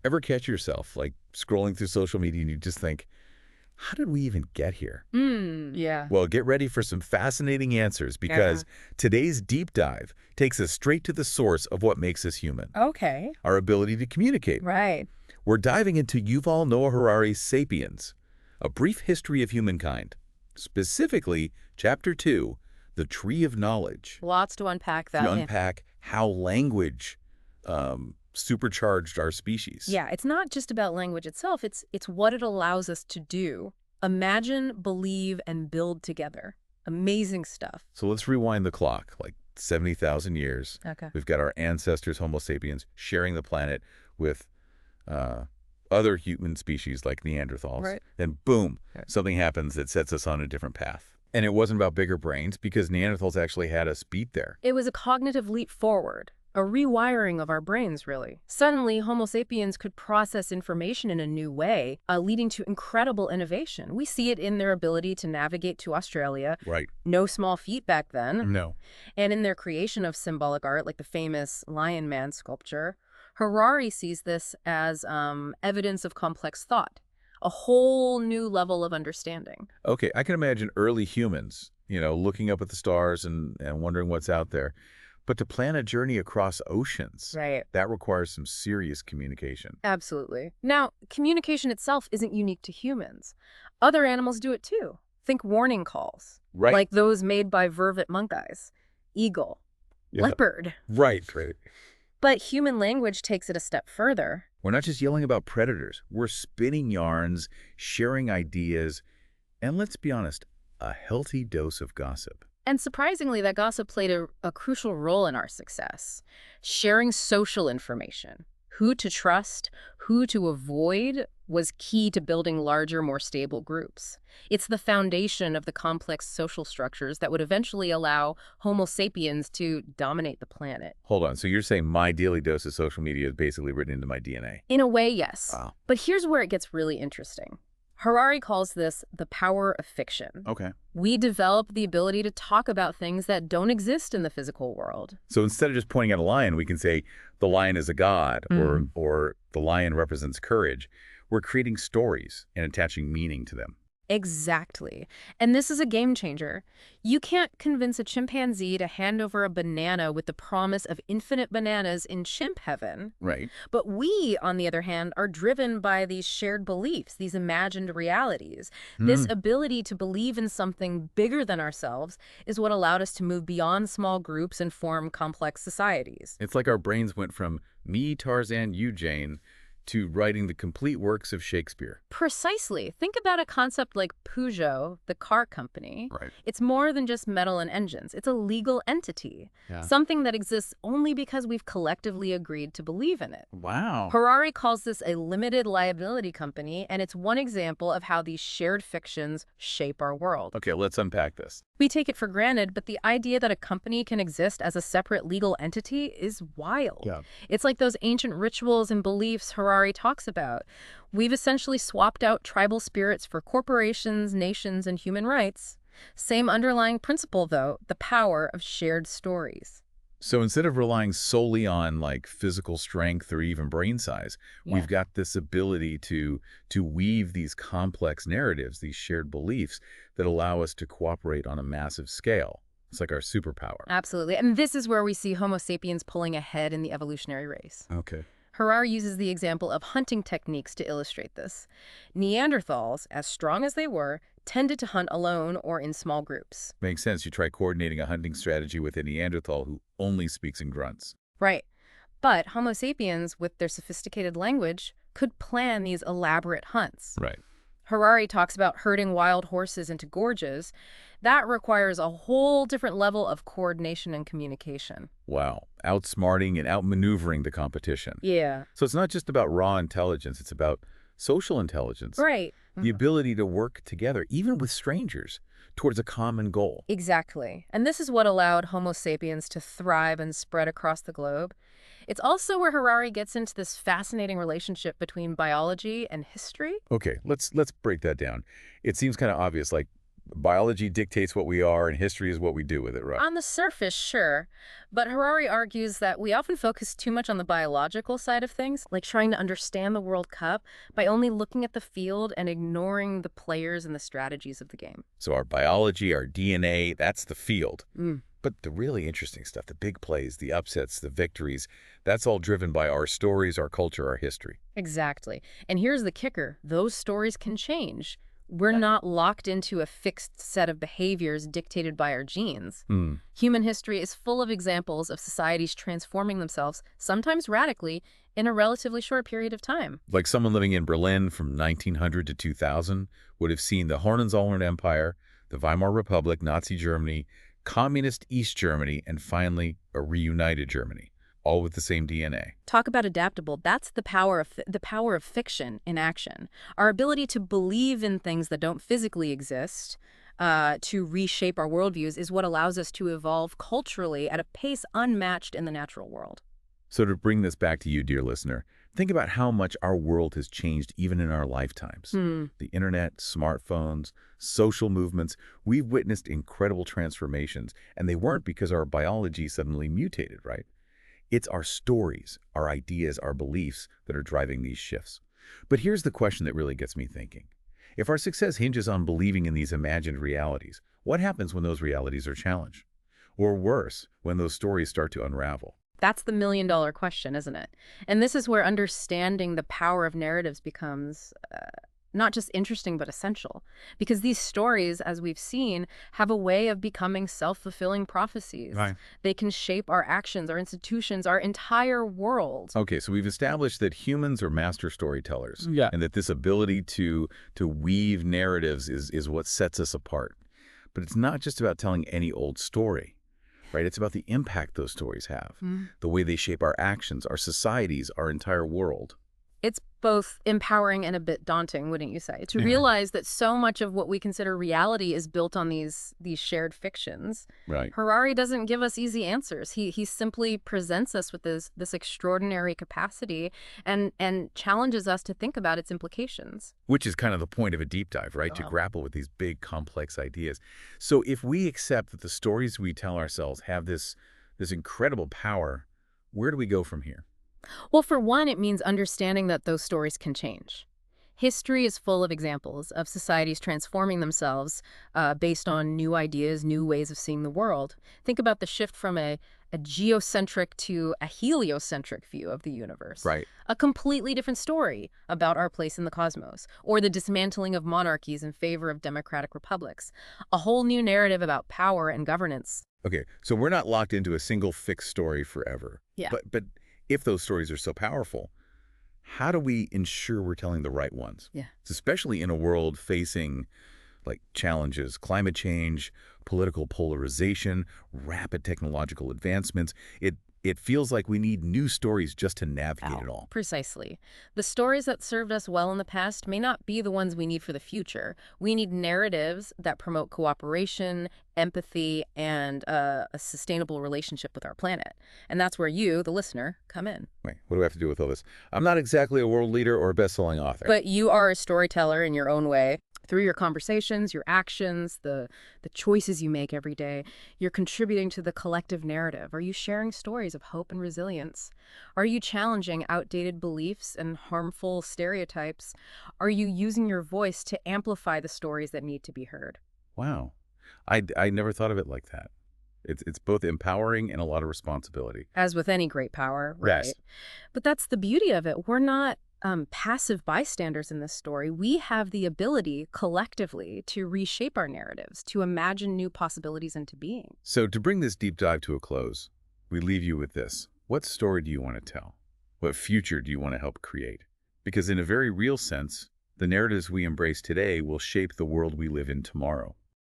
Ever catch yourself, like, scrolling through social media and you just think, how did we even get here? Yeah. Well, get ready for some fascinating answers because today's deep dive takes us straight to the source of what makes us human, Okay. our ability to communicate. Right. We're diving into Yuval Noah Harari's Sapiens, A Brief History of Humankind, specifically Chapter 2, The Tree of Knowledge. Lots to unpack To that. unpack how language supercharged our species. Yeah, it's not just about language itself. It's what it allows us to do. Imagine, believe, and build together. Amazing stuff. So let's rewind the clock, like 70,000 years. Okay. We've got our ancestors, Homo sapiens, sharing the planet with other human species like Neanderthals. Right. Then boom, something happens that sets us on a different path. And it wasn't about bigger brains because Neanderthals actually had us beat there. It was a cognitive leap forward. A rewiring of our brains, really. Suddenly, Homo sapiens could process information in a new way, leading to incredible innovation. We see it in their ability to navigate to Australia. Right. No small feat back then. No. And in their creation of symbolic art, like the famous Lion Man sculpture, Harari sees this as evidence of complex thought, a whole new level of understanding. Okay, I can imagine early humans, looking up at the stars and wondering what's out there. But to plan a journey across oceans, Right. that requires some serious communication. Absolutely. Now, communication itself isn't unique to humans. Other animals do it too. Think warning calls. Right. Like those made by vervet monkeys, eagle, leopard. Right. But human language takes it a step further. We're not just yelling about predators. We're spinning yarns, sharing ideas, and let's be honest, a healthy dose of gossip. And surprisingly, that gossip played a crucial role in our success. Sharing social information, who to trust, who to avoid, was key to building larger, more stable groups. It's the foundation of the complex social structures that would eventually allow Homo sapiens to dominate the planet. Hold on, so you're saying my daily dose of social media is basically written into my DNA? In a way, yes. Wow. But here's where it gets really interesting. Harari calls this the power of fiction. Okay. We develop the ability to talk about things that don't exist in the physical world. So instead of just pointing at a lion, we can say the lion is a god or the lion represents courage. We're creating stories and attaching meaning to them. Exactly. And this is a game changer. You can't convince a chimpanzee to hand over a banana with the promise of infinite bananas in chimp heaven. Right. But we, on the other hand, are driven by these shared beliefs, these imagined realities. This ability to believe in something bigger than ourselves is what allowed us to move beyond small groups and form complex societies. It's like our brains went from me, Tarzan, you, Jane, to writing the complete works of Shakespeare. Precisely. Think about a concept like Peugeot, the car company. Right. It's more than just metal and engines. It's a legal entity, Yeah. something that exists only because we've collectively agreed to believe in it. Wow. Harari calls this a limited liability company, and it's one example of how these shared fictions shape our world. Okay, let's unpack this. We take it for granted, but the idea that a company can exist as a separate legal entity is wild. Yeah. It's like those ancient rituals and beliefs Harari talks about. We've essentially swapped out tribal spirits for corporations, nations, and human rights. Same underlying principle, though, the power of shared stories. So instead of relying solely on like physical strength or even brain size, we've got this ability to weave these complex narratives, these shared beliefs that allow us to cooperate on a massive scale. It's like our superpower. Absolutely. And this is where we see Homo sapiens pulling ahead in the evolutionary race. Okay. Harari uses the example of hunting techniques to illustrate this. Neanderthals, as strong as they were, tended to hunt alone or in small groups. Makes sense. You try coordinating a hunting strategy with a Neanderthal who only speaks in grunts. Right. But Homo sapiens, with their sophisticated language, could plan these elaborate hunts. Right. Harari talks about herding wild horses into gorges. That requires a whole different level of coordination and communication. Wow. Outsmarting and outmaneuvering the competition. Yeah. So it's not just about raw intelligence. It's about social intelligence. Right. The ability to work together, even with strangers, towards a common goal. Exactly. And this is what allowed Homo sapiens to thrive and spread across the globe. It's also where Harari gets into this fascinating relationship between biology and history. Okay, let's break that down. It seems kind of obvious, like Biology dictates what we are, and history is what we do with it, right? On the surface, sure, but Harari argues that we often focus too much on the biological side of things, like trying to understand the World Cup by only looking at the field and ignoring the players and the strategies of the game. So our biology, our DNA, that's the field. Mm. But the really interesting stuff, the big plays, the upsets, the victories, that's all driven by our stories, our culture, our history. Exactly. And here's the kicker. Those stories can change. We're not locked into a fixed set of behaviors dictated by our genes. Hmm. Human history is full of examples of societies transforming themselves, sometimes radically, in a relatively short period of time. Like someone living in Berlin from 1900 to 2000 would have seen the Hohenzollern Empire, the Weimar Republic, Nazi Germany, communist East Germany, and finally a reunited Germany, all with the same DNA. Talk about adaptable. That's the power of fiction in action. Our ability to believe in things that don't physically exist, to reshape our worldviews, is what allows us to evolve culturally at a pace unmatched in the natural world. So to bring this back to you, dear listener, think about how much our world has changed even in our lifetimes. The internet, smartphones, social movements, we've witnessed incredible transformations, and they weren't because our biology suddenly mutated, right? It's our stories, our ideas, our beliefs that are driving these shifts. But here's the question that really gets me thinking. If our success hinges on believing in these imagined realities, what happens when those realities are challenged? Or worse, when those stories start to unravel? That's the million-dollar question, isn't it? And this is where understanding the power of narratives becomes not just interesting, but essential. Because these stories, as we've seen, have a way of becoming self-fulfilling prophecies. Right. They can shape our actions, our institutions, our entire world. Okay, so we've established that humans are master storytellers. Yeah. And that this ability to weave narratives is what sets us apart. But it's not just about telling any old story, right? It's about the impact those stories have, the way they shape our actions, our societies, our entire world. It's both empowering and a bit daunting, wouldn't you say, to realize that so much of what we consider reality is built on these shared fictions. Right. Harari doesn't give us easy answers. He simply presents us with this extraordinary capacity and challenges us to think about its implications. Which is kind of the point of a deep dive, right? To grapple with these big, complex ideas. So if we accept that the stories we tell ourselves have this incredible power, where do we go from here? Well, for one, it means understanding that those stories can change. History is full of examples of societies transforming themselves based on new ideas, new ways of seeing the world. Think about the shift from a geocentric to a heliocentric view of the universe. Right. A completely different story about our place in the cosmos, or the dismantling of monarchies in favor of democratic republics. A whole new narrative about power and governance. Okay, so we're not locked into a single fixed story forever. Yeah. But if those stories are so powerful, how do we ensure we're telling the right ones? Yeah. Especially in a world facing like challenges, climate change, political polarization, rapid technological advancements. It feels like we need new stories just to navigate it all. Precisely. The stories that served us well in the past may not be the ones we need for the future. We need narratives that promote cooperation, empathy, and a sustainable relationship with our planet. And that's where you, the listener, come in. Wait, what do I have to do with all this? I'm not exactly a world leader or a best-selling author. But you are a storyteller in your own way. Through your conversations, your actions, the choices you make every day, you're contributing to the collective narrative. Are you sharing stories of hope and resilience? Are you challenging outdated beliefs and harmful stereotypes? Are you using your voice to amplify the stories that need to be heard? Wow. I never thought of it like that. It's both empowering and a lot of responsibility. As with any great power, right? Yes. But that's the beauty of it. We're not passive bystanders in this story. We have the ability collectively to reshape our narratives, to imagine new possibilities into being. So to bring this deep dive to a close, we leave you with this. What story do you want to tell? What future do you want to help create? Because in a very real sense, the narratives we embrace today will shape the world we live in tomorrow.